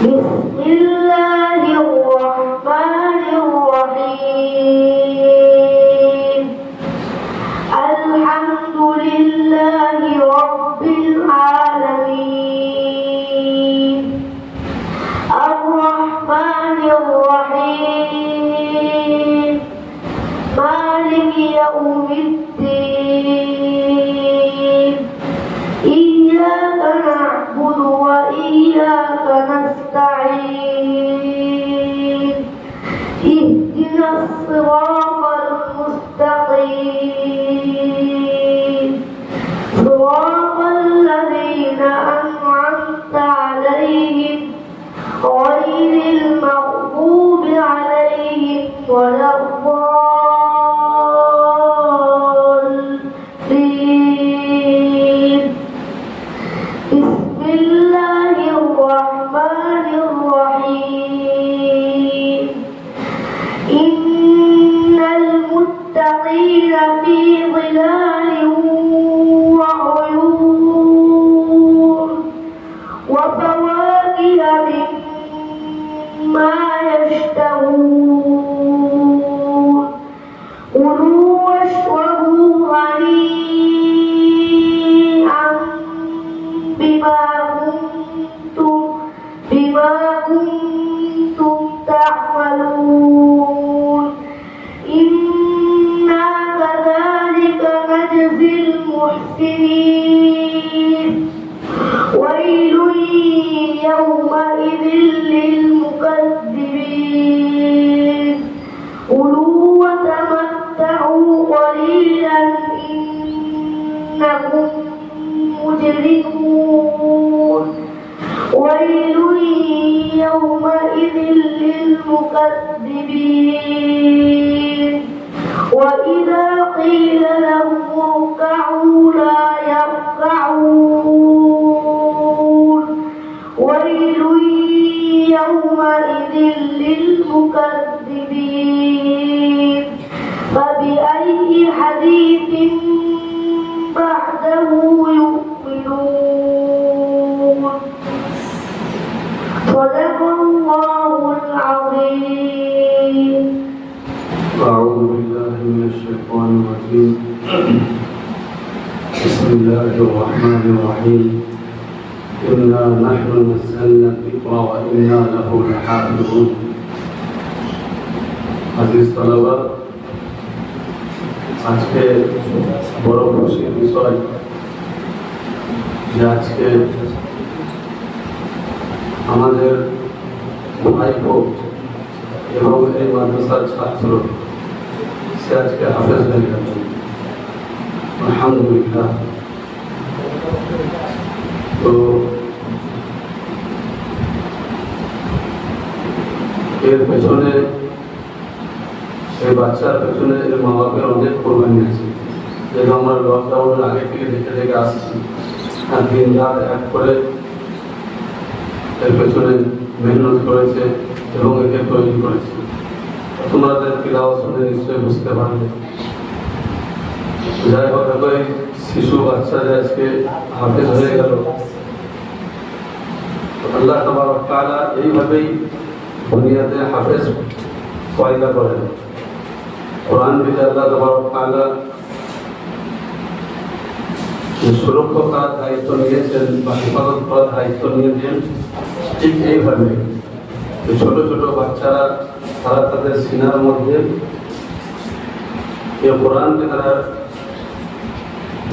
بسم الله الرحمن الرحيم الحمد لله رب العالمين الرحمن الرحيم مالك يوم الدين إياك نعبد وإياك نستعين اهدنا الصراط المستقيم صراط الذين أنعمت عليهم غير المغضوب عليهم ولا الضالين بسم الله الرحمن الرحيم إن المتقين في ظلال وعيون وفواكه مما يشتهون كلوا واشربوا هنيئا بما كنتم تعملون إنا كذلك نجزي المحسنين ويل يومئذ للمكذبين كلوا وتمتعوا قليلا إنكم مجرمون ويل يومئذ للمكذبين وإذا قيل لهم اركعوا لا يركعون ويل يومئذ للمكذبين فبأي حديث بعده يؤمنون صدق الله العظيم. أعوذ بالله من الشيطان الرجيم. بسم الله الرحمن الرحيم. إنا نحن نزلنا الذكر وإنا له لحافظون. عزيز طلبة আজকে বড় খুশির বিষয় যে আজকে আমাদের ভাইপো এবং এই মাদ্রাসার ছাত্র সে আজকে হাফেজ হয়ে গেল আলহামদুলিল্লাহ। তো এর পেছনে এই বাচ্চার পেছনে এর মা বাপের অনেক কোরবানি আছে, যেটা আমরা লকডাউনের আগে থেকে দেখে দেখে আসছি। আর দিন রাত এক করে এর পেছনে মেহনত করেছে এবং একে তৈরি করেছে। তোমাদের তিলাওয়াত শুনে নিশ্চয়ই বুঝতে পারবে। যাই হোক, এই শিশু বাচ্চারা আজকে হাফেজ হয়ে গেল। আল্লাহ তাবারক ওয়া তাআলা এইভাবেই দুনিয়াতে হাফেজ পয়দা করেন। কোরআন থেকে আল্লাহ তাবারক ওয়া তাআলা সুরক্ষা করার দায়িত্ব নিয়েছেন বা হেফাজত করার দায়িত্ব নিয়েছেন, ঠিক এইভাবে ছোট ছোট বাচ্চারা তারা তাদের সিনার মধ্যে এই কোরআনকে তারা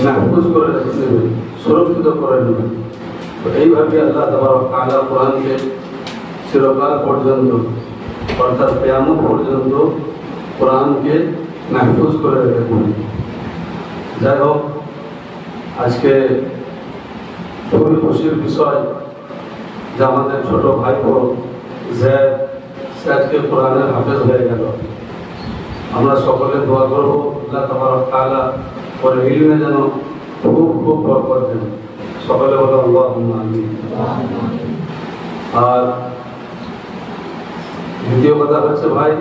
মাহফুজ করে রেখে নেবে, সুরক্ষিত করে নেবে। তো এইভাবে আল্লাহ তাবারক ওয়া তাআলা কোরআনকে চিরকাল পর্যন্ত অর্থাৎ কিয়ামত পর্যন্ত কোরআনকে মাহফুজ করে রেখেছেন। যাই হোক, আজকে খুবই খুশির বিষয় যে আমাদের ছোট ভাইপো সে আজকে কোরআনের হাফেজ হয়ে গেল। আমরা সকলে দোয়া করবো আল্লাহ তাবারক ওয়া তাআলা ওর ইলমে যেন খুব খুব বরকত দেন। সকলে বলো আল্লাহুম্মা আমিন। আর দ্বিতীয় কথা হচ্ছে ভাই,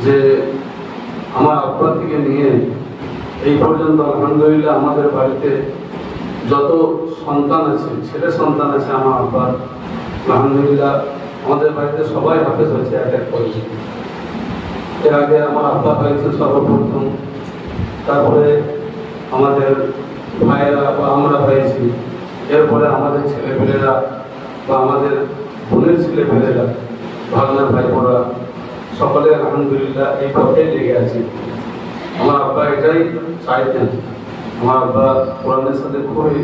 যে আমার আব্বা থেকে নিয়ে এই পর্যন্ত আলহামদুলিল্লাহ আমাদের বাড়িতে যত সন্তান আছে, ছেলে সন্তান আছে আমার আব্বার, আলহামদুলিল্লাহ আমাদের বাড়িতে সবাই হাফেজ হয়েছে এক এক করে। এর আগে আমার আব্বা হয়েছে সর্বপ্রথম, তারপরে আমাদের ভাইয়েরা বা আমরা হয়েছি, এরপরে আমাদের ছেলেপেলেরা বা আমাদের বোনের ছেলেপেলেরা, ভাগনা ভাই বোরা সকলে আলহামদুলিল্লাহ এই পথে লেগে আছি। আমার আব্বা এটাই চাইতেন। আমার আব্বা কোরআনের সাথে খুবই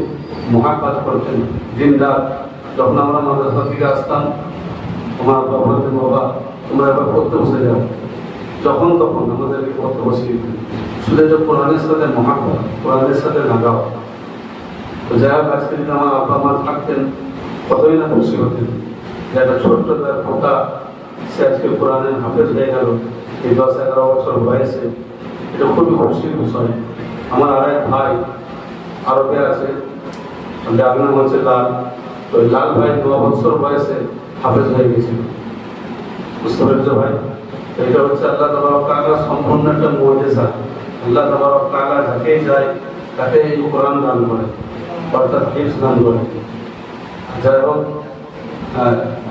মহাকাজ করতেন দিন রাত। যখন আমরা মাদ্রাসা থেকে আসতাম, আমার আব্বা বলতেন, বাবা তোমরা এবার পড়তে বসে যাও। যখন তখন আমাদেরকে পড়তে বসিয়ে দিতেন। শুধু যে কোরআনের সাথে মহাকাজ, কোরআনের সাথে লাগাও। তো যাই হোক, আজকে যদি আমার আব্বা মা থাকতেন কতই না খুশি হতেন যে একটা ছোট্ট তার পোতা সে আজকে কোরআনের হাফেজ হয়ে গেল এই 10-11 বছর বয়সে। এটা খুবই খুশির বিষয়। আমার আর এক ভাই আরবে আছে, যার নাম হচ্ছে লাল। তো লাল ভাই 9 বছর বয়সে হাফেজ হয়ে গেছিল। বুঝতে পেরেছো ভাই? এটা হচ্ছে আল্লাহ তাবারক তাআলা সম্পূর্ণ একটা মুজিজা। আল্লাহ তাবারক তাআলা যাকে যায় তাকে এই কোরআন দান করে, অর্থাৎ হিফজ দান করে। যাই হোক,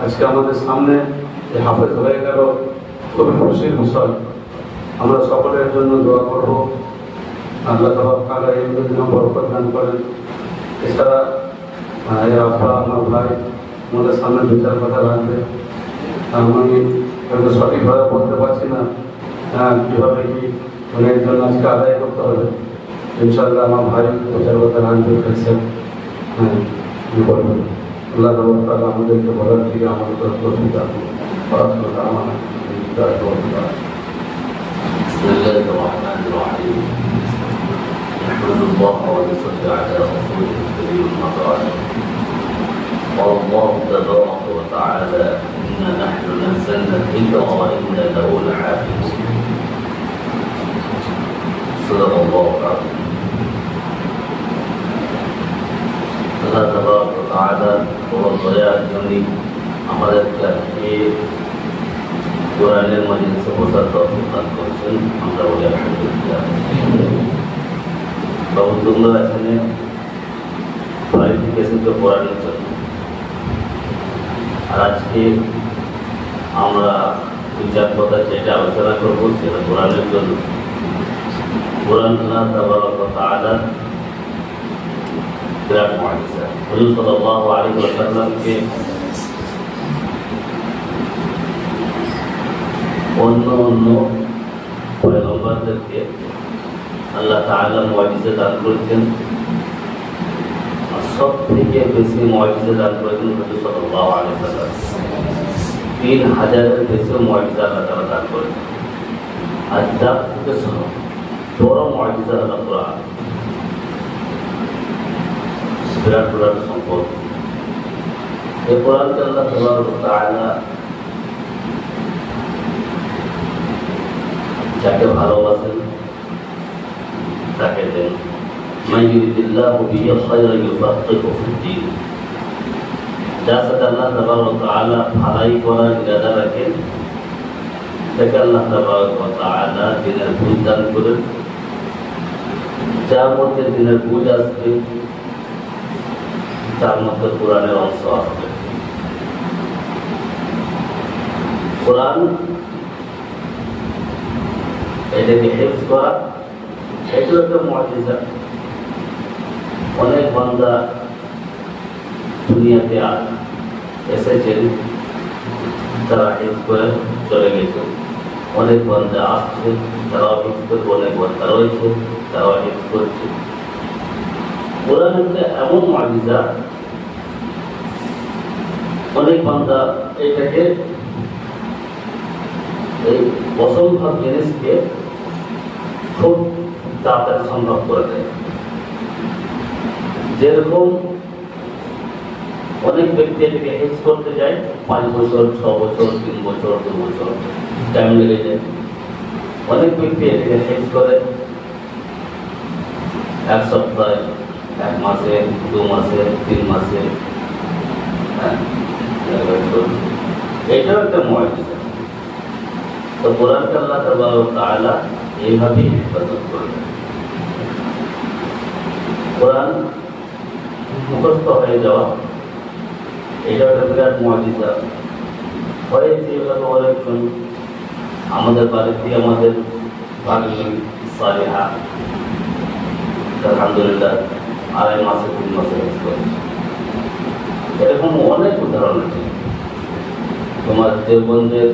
আজকে আমাদের সামনে যে হাফেজ হয়ে গেল, খুবই খুশির বিষয়। আমরা সকলের জন্য দোয়া করব, আল্লাহ তাবারক তাআলা এই জন্য বরকত দান করেন। এছাড়া এর আব্বা আমার ভাই আমাদের সামনে বিচার কথা রাখবে। আমি হয়তো সঠিকভাবে বলতে পারছি না কীভাবে কি এর জন্য আজকে আদায় করতে হবে। ইনশাআল্লাহ আমার ভাই বিচার কথা রাখবে, ফেলছেন। বলবেন আল্লাহ তাবারক তাআলা আমাদেরকে বলার থেকে আমাদের প্রস্তুত পড়াশোনাটা আমার بسم الله الرحمن الرحيم. نحمد الله ونصلي على رسوله الكريم أما بعد. قال الله تبارك وتعالى: إنا نحن نزلنا الذكر وإنا له لحافظون. صدق الله العظيم. আল্লাহ তাবারক ওয়া তাআলা বড় দয়ার জন্য আমাদেরকে কোরআনের মাঝে বসার তৌফিক দান করেছেন। আমরা বলি আলহামদুলিল্লাহ। বাবু, তোমরা এখানে বাড়ি থেকে এসেছো কোরআনের জন্য, আর আজকে আমরা বিচার কথা যেটা আলোচনা করবো সেটা কোরআনের জন্য। কোরআন আল্লাহ তাবারক ওয়া তাআলা বিরাট মুজিজা। হুজুর সাল্লাল্লাহু আলাইহি ওয়াসাল্লামকে অন্য অন্য পয়গম্বরদেরকে আল্লাহ তাআলা মুজিজা দান করেছেন, আর সব থেকে বেশি মুজিজা দান করেছেন হুজুর সাল্লাল্লাহু আলাইহি ওয়াসাল্লাম। 3000-এর বেশি মুজিজা আল্লাহ তাআলা দান করেছেন। আর যার থেকে বড় মুজিজা হলো কোরআন। বিরাট বিরাট সম্পদ। এই কোরআনকে আল্লাহ তাবারক ওয়া তাআলা যাকে ভালোবাসেন তাকে দেন। মান ইউরিদিল্লাহু বিহি খায়রান ইউফাক্কিহু ফিদ্দীন। যার সাথে আল্লাহ তাবারক ওয়া তাআলা ভালাই করার ইরাদা রাখেন তাকে আল্লাহ তাবারক ওয়া তাআলা দিনের বুঝ দান করেন। যার মধ্যে দিনের বুঝ আসবে তার মধ্যে কোরআনের অংশ আসবে। কোরআন এটাকে হিফজ করা, এটাও একটা মুজিজা। অনেক বান্দা দুনিয়াতে এসেছেন, তারা হিফজ করে চলে গেছে। অনেক বান্দা আসছে, তারাও হিফজ করবে। অনেক বান্দা রয়েছে, তারাও হিফজ করছে। কোরআন একটা এমন মুজিজা, অনেক বান্দা এটাকে এই অসম্ভব জিনিসকে খুব তাড়াতাড়ি সম্ভব করে দেয়। যেরকম অনেক ব্যক্তি এটাকে হিফজ করতে যায় 5 বছর, 6 বছর, 3 বছর, 2 বছর টাইম লেগে যায়। অনেক ব্যক্তি এটাকে হিফজ করে 1 সপ্তাহে, 1 মাসে, 2 মাসে, 3 মাসে। এটাও একটা মুজিজা। তো কোরআনকে আল্লাহ তাবারক ওয়া তাআলা এইভাবেই হেফাজত করবেন। কোরআন মুখস্থ হয়ে যাওয়া এটা একটা বিরাট মুআজিজা হয়েছে। এভাবে অনেকজন আমাদের বাড়িতে আমাদের ভাগ্নি সালেহা আলহামদুলিল্লাহ 2.5 মাসে 3 মাসে এরকম অনেক উদাহরণ আছে। তোমার দেওবন্দের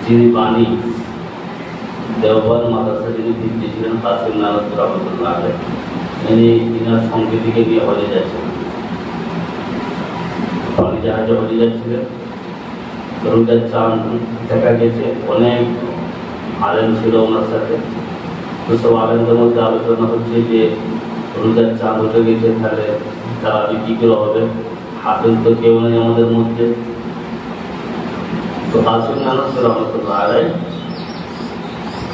যিনি বাণী দেওবন্দ মাদ্রাসা যিনি ভিত্তি ছিলেন কাসিম নানক রহমতুল্লাহ আলাইহ, ইনার সংগীতিকে নিয়ে হজে যাচ্ছিলেন, পানি জাহাজে হজে যাচ্ছিলেন। রোজার চাঁদ দেখা গেছে, অনেক আলেম ছিল ওনার সাথে। তো সব আলেমদের মধ্যে আলোচনা হচ্ছে যে রোজার চাঁদ উঠে গেছে, তাহলে তারাবি কি করে হবে, হাফেজ তো কেউ নেই আমাদের মধ্যে। তো কাসিম নানক রহমতুল্লাহ আলাইহ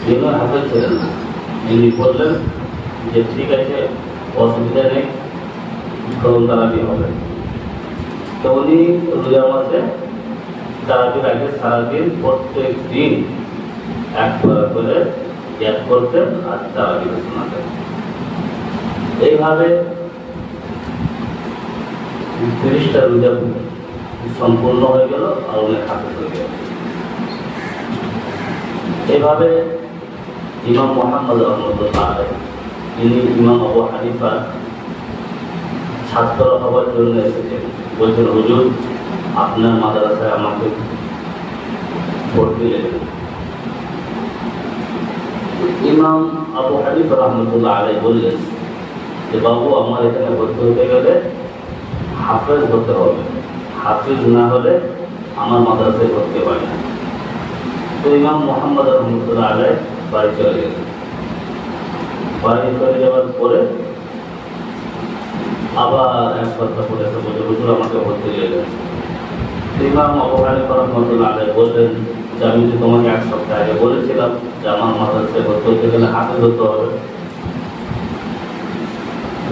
যিনি হাফেজ ছিলেন না, তিনি বললেন যে ঠিক আছে, অসুবিধা নেই, তখন তারাবি হবে। তো উনি রোজার মাসে তারাবির আগে সারাদিন প্রত্যেক দিন একবার করে ইয়াদ করতেন আর তারাবিকে শোনাতেন। এইভাবে 30টা রোজা সম্পূর্ণ হয়ে গেল আর অনেক হাফেজ হয়ে গেল। এভাবে ইমাম মুহাম্মদ রহমতুল্লাহ আলাইহ তিনি ইমাম আবু হানিফার ছাত্র হওয়ার জন্য এসেছেন। বলছেন, হুজুর আপনার মাদ্রাসায় আমাকে ভর্তি নেবেন। ইমাম আবু হানিফা রহমতুল্লাহ আলাইহ বললেন যে বাবু, আমার এখানে ভর্তি হতে গেলে হাফেজ হতে হবে, হাফেজ না হলে আমার মাদ্রাসায় ভর্তি হয় না। তো ইমাম মুহাম্মদ রহমতুল্লাহ আলাইহ বাড়ি চলে গেলেন। বাড়ি চলে যাওয়ার পরে আবার এক সপ্তাহ পরে এসে বলছে, হুজুর আমাকে ভর্তি নেবেন। ইমাম আবু হানিফা রহমতুল্লাহ আলাইহ বললেন যে আমি তো তোমাকে 1 সপ্তাহ আগে বলেছিলাম যে আমার মাদ্রাসায় ভর্তি হতে গেলে হাফেজ হতে হবে।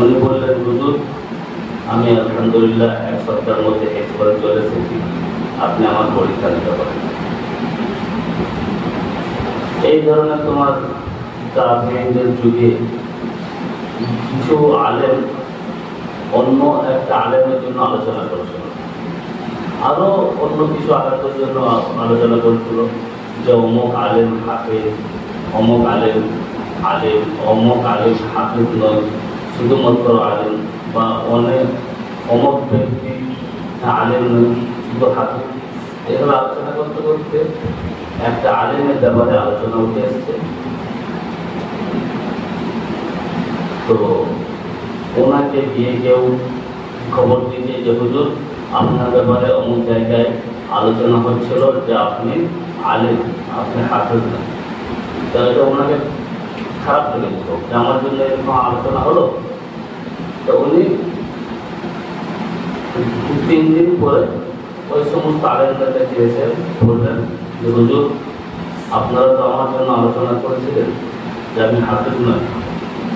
উনি বললেন, হুজুর আমি আলহামদুলিল্লাহ 1 সপ্তাহের মধ্যে হেফজ করে চলে এসেছি, আপনি আমার পরীক্ষা দিতে পারেন। এই ধরনের তোমার তাবেঈনদের যুগে কিছু আলেম অন্য একটা আলেমের জন্য আলোচনা করেছিল, আরো অন্য কিছু আলেমের জন্য আলোচনা করছিল যে অমুক আলেম হাফেজ, অমুক আলেম আলেম, অমুক আলেম হাফেজ নয়, শুধুমাত্র আলেম, বা অনেক অমুক ব্যক্তি আলেম নয় শুধু হাফেজ। এভাবে আলোচনা করতে করতে একটা আলেমের ব্যাপারে আলোচনা উঠে এসছে। তো ওনাকে গিয়ে কেউ খবর দিয়েছে যে হুজুর আপনার ব্যাপারে অমুক জায়গায় আলোচনা হচ্ছিল যে আপনি আলেম, আপনি হাফেজ না। তো এটা ওনাকে খারাপ লেগেছিল যে আমার জন্য এরকম আলোচনা হলো। তো উনি 3 দিন পরে ওই সমস্ত আলেমদের কাছে এসে বললেন যে হুজুর আপনারা তো আমার জন্য আলোচনা করেছিলেন যে আমি হাফেজ নয়,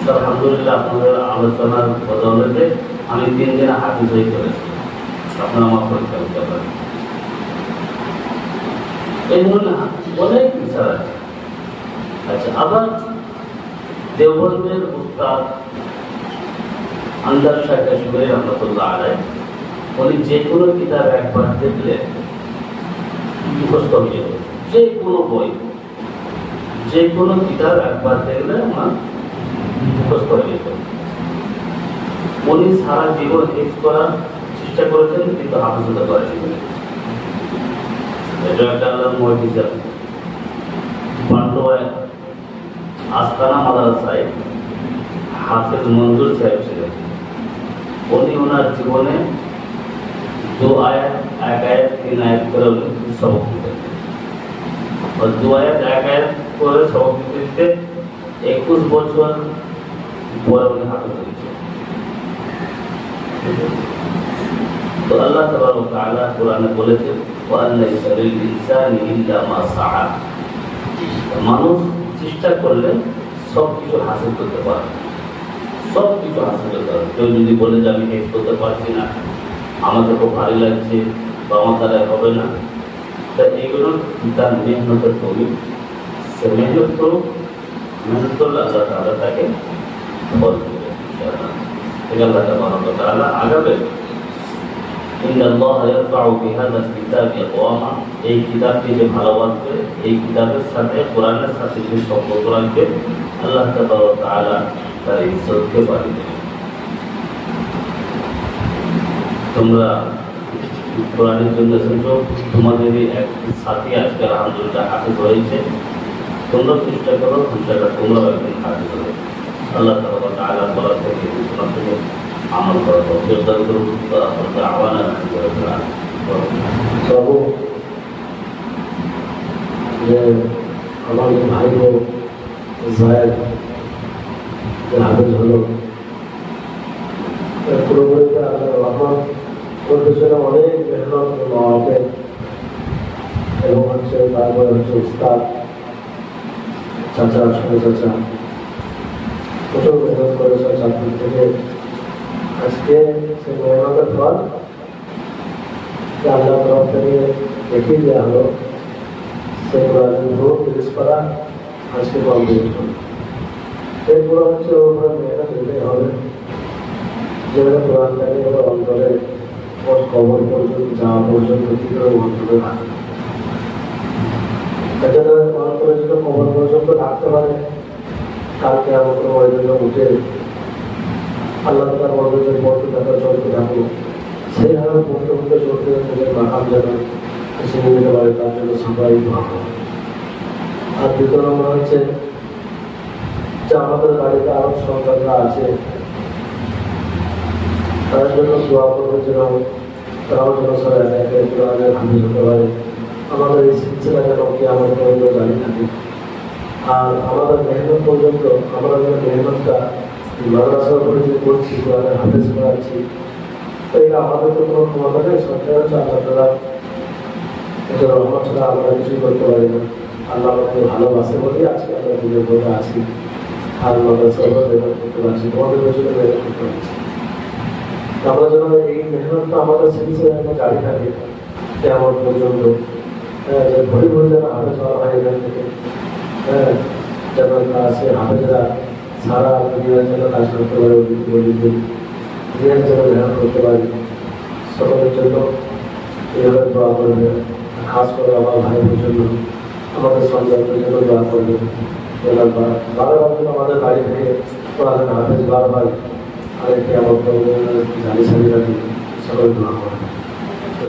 তো আলহামদুলিল্লাহ আপনাদের আলোচনার বদৌলতে আমি 3 দিন হাফেজ হয়ে চলেছি, আপনারা আমার পরীক্ষা দিতে পারেন। এই ধরনের অনেক বিষয় আছে। আচ্ছা, আবার দেওবন্দের উস্তাদ আন্দার শাহ কাশমিরি রহমতুল্লাহ আলাইহ উনি যে কোনো কিতাব একবার দেখলে মুখস্থ হয়ে যেত। যে কোনো বই, যে কোনো কিতাব একবার দেখলে আমার মুখস্থ হয়ে যেত। উনি সারা জীবন হেফজ করার চেষ্টা করেছেন, কিন্তু হাফেজ হতে পারেননি। এটা একটা আল্লাহর মুআজিজা। পান্ডুয়ায় আস্তানা মাদ্রাসায় হাফেজ মঞ্জুর সাহেব ছিলেন। উনি ওনার জীবনে 2 আয়াত 1 আয়াত 3 আয়াত করে সবক দিতেন, আর 2 আয়াত 1 আয়াত করে সবক দিতে 21 বছর পরে উনি হাফেজ হয়েছেন। তো আল্লাহ তাবারক ওয়া তাআলা কোরআনে বলেছেন, ওয়া লাইসা লিল ইনসানি ইল্লা মা সাআ। মানুষ চেষ্টা করলে সব কিছু হাসিল করতে পারে, সব কিছু হাসিল করতে পারে। কেউ যদি বলে যে আমি হেফজ করতে পারছি না, আমাকে খুব ভারী লাগছে বা আমার দ্বারা হবে না, তা এইগুলো তার মেহনতের কমি। সে মেহনত করুক, মেহনত করলে আল্লাহ তাআলা তাকে ফল দেবে। আল্লাহ তাবারক ওয়া তাআলা আগাবে। ইন্নাল্লাহা ইয়ারফাউ বিহাদাল কিতাবি আকওয়ামা, এই কিতাবকে যে ভালোবাসবে, এই কিতাবের সাথে কোরআনের সাথে যে সম্পর্ক রাখবে, আল্লাহ তাআলা তার ইজ্জতকে বাড়িয়ে দেবেন। তোমরা কোরআনের জন্য এসেছো, তোমাদেরই এক সাথী আজকে আলহামদুলিল্লাহ হাফেজ হয়েছে। তোমরা চেষ্টা করো তোমরা একদিন হাফেজ হবে। আল্লাহ তাআলা বলার থেকে শোনার থেকে আমল করা তৌফিক দান করুন। আপনাদের আহ্বান বাবু যে আমার ভাই বোন জায়েদ হাফেজ হলো, পুরোপুরিতে আল্লাহ রহমান ওর পেছনে অনেক মেহনত মাওয়াতে এবং হচ্ছে তারপরে হচ্ছে উস্তাদ চাচা সঙ্গে চাচা প্রচুর মেহনত করেছে চাকরি থেকে। আজকে সেই মেহনতের ফল আল্লাহ তরফ থেকে দেখিয়ে দেওয়া হলো। সেই ভোট রিলিজ করা আজকে কমপ্লিট হল। এরপর হচ্ছে ওপরে মেহনত দিতে হবে, যেভাবে কোরআনটাকে ওর অন্তরে ওর কবর পর্যন্ত যাওয়া পর্যন্ত কি করে অন্তরে রাখবে। এজন্য অন্তরে যদি কবর পর্যন্ত রাখতে পারে, কালকে আমাদের ময়দানে উঠে আল্লাহ তাআলা বলবে যে পড়তে থাকো চলতে থাকো, সেইভাবে পড়তে পড়তে চলতে নিজের মাকাম যেন চিনে নিতে পারে, তার জন্য সবাই ভালো। আর দ্বিতীয় নম্বর হচ্ছে যে আমাদের বাড়িতে আরো সন্তানরা আছে, তার জন্য দোয়া করবে যেন তারাও যেন সবাই একে কোরআনের হাফেজ হতে পারে। আমাদের এই সিলসিলা যেন কিয়ামত পর্যন্ত জারি থাকে। আর আমাদের মেহনত পর্যন্ত আমরা যেন মেহনতটা মাদ্রাসার উপরে যে করছি, কোরআনের হাফেজ করাচ্ছি, তো এটা আমাদের তো কোনো ক্ষমতা নেই। সরকার হচ্ছে আল্লাহ তাআলা এটা রহমত ছাড়া আমরা কিছুই করতে পারি না। আল্লাহ আমাদের ভালোবাসে বলেই আজকে আমরা দিনের মধ্যে আছি, আর মাদ্রাসার উপর মেহনত করতে পারছি, তোমাদের পেছনে মেহনত করতে পারছি। আমরা যেন এই মেহনতটা আমাদের সিলসিলা জারি থাকে কেমন পর্যন্ত, যে ভরি ভরি যেন হাফেজ হওয়া হয় এখান থেকে। যেন সে হাফেজরা সারা দুনিয়ার জন্য কাজ করতে পারে, দুনিয়ার জন্য মেহনত করতে পারে। সকলের জন্য এইভাবে দোয়া করবে, খাস করে আমার ভাইয়ের জন্য, আমাদের সন্তানদের জন্য দোয়া করবে। বারবার যেন আমাদের বাড়ি থেকে কোরআনের হাফেজ বারবার আরেকটি আমার জানি সারি রাখি, সকল দোয়া করে।